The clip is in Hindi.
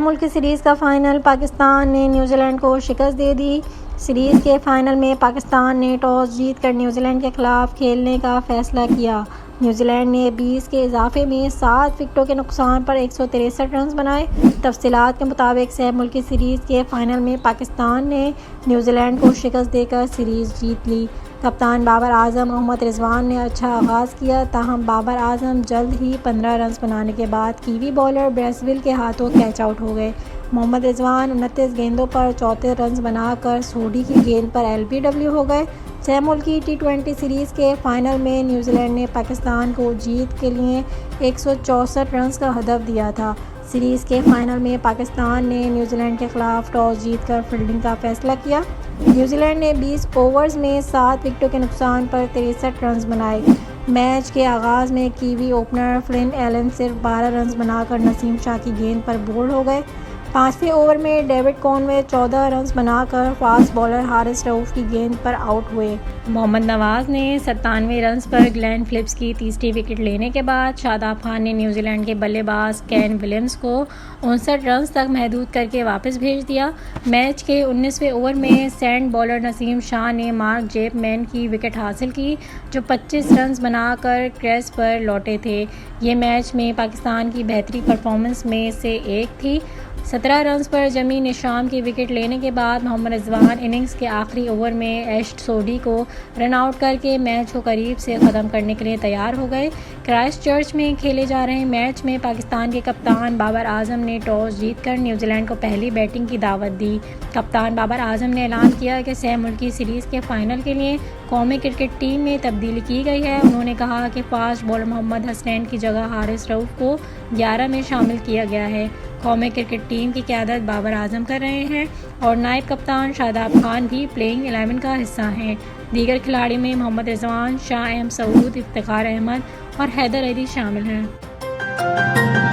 मुल्की सीरीज़ का फ़ाइनल, पाकिस्तान ने न्यूजीलैंड को शिकस्त दे दी। सीरीज़ के फ़ाइनल में पाकिस्तान ने टॉस जीतकर न्यूजीलैंड के ख़िलाफ़ खेलने का फ़ैसला किया। न्यूजीलैंड ने 20 के इजाफे में 7 विकेटों के नुकसान पर 163 रन बनाए। तफसीलात के मुताबिक सह मुल्की सीरीज़ के फ़ाइनल में पाकिस्तान ने न्यूजीलैंड को शिकस्त देकर सीरीज़ जीत ली। कप्तान बाबर आजम मोहम्मद रिजवान ने अच्छा आगाज़ किया, ताहम बाबर आजम जल्द ही 15 रन बनाने के बाद कीवी बॉलर ब्रेसविल के हाथों कैच आउट हो गए। मोहम्मद रिजवान 29 गेंदों पर 34 रन बनाकर सोडी की गेंद पर LBW हो गए। सह मुल्की T20 सीरीज़ के फ़ाइनल में न्यूजीलैंड ने पाकिस्तान को जीत के लिए 164 रन का हदफ दिया था। सीरीज़ के फ़ाइनल में पाकिस्तान ने न्यूजीलैंड के ख़िलाफ़ टॉस जीतकर फील्डिंग का फ़ैसला किया। न्यूजीलैंड ने 20 ओवर्स में 7 विकेटों के नुकसान पर 63 रन बनाए। मैच के आगाज़ में कीवी ओपनर फ्लिन एलन सिर्फ 12 रन बनाकर नसीम शाह की गेंद पर बोल्ड हो गए। 5वें ओवर में डेविड कॉनवे 14 रन बनाकर फास्ट बॉलर हारिस रऊफ की गेंद पर आउट हुए। मोहम्मद नवाज ने 97 रन पर ग्लेन फिलिप्स की तीसरी विकेट लेने के बाद शादाब खान ने न्यूजीलैंड के बल्लेबाज केन विलियम्स को 59 रन तक महदूद करके वापस भेज दिया। मैच के 19वें ओवर में सैंड बॉलर नसीम शाह ने मार्क जेपमैन की विकेट हासिल की, जो 25 रन बनाकर क्रीज पर लौटे थे। ये मैच में पाकिस्तान की बेहतरीन परफॉर्मेंस में से एक थी। 17 रन पर जमी निशाम की विकेट लेने के बाद मोहम्मद रिजवान इनिंग्स के आखिरी ओवर में एश सोडी को रन आउट करके मैच को करीब से ख़त्म करने के लिए तैयार हो गए। क्राइस्टचर्च में खेले जा रहे मैच में पाकिस्तान के कप्तान बाबर आजम ने टॉस जीतकर न्यूजीलैंड को पहली बैटिंग की दावत दी। कप्तान बाबर आजम ने ऐलान किया कि सह मुल्की सीरीज़ के फ़ाइनल के लिए कौमी क्रिकेट टीम में तब्दीली की गई है। उन्होंने कहा कि फास्ट बॉलर मोहम्मद हसनैन की जगह हारिस रऊफ को 11 में शामिल किया गया है। कौमी क्रिकेट टीम की क़यादत बाबर आजम कर रहे हैं और नायब कप्तान शादाब खान भी प्लेइंग 11 का हिस्सा हैं। दीगर खिलाड़ी में मोहम्मद रिजवान, शाह एम सऊद, इफ्तिखार अहमद और हैदर अली शामिल हैं।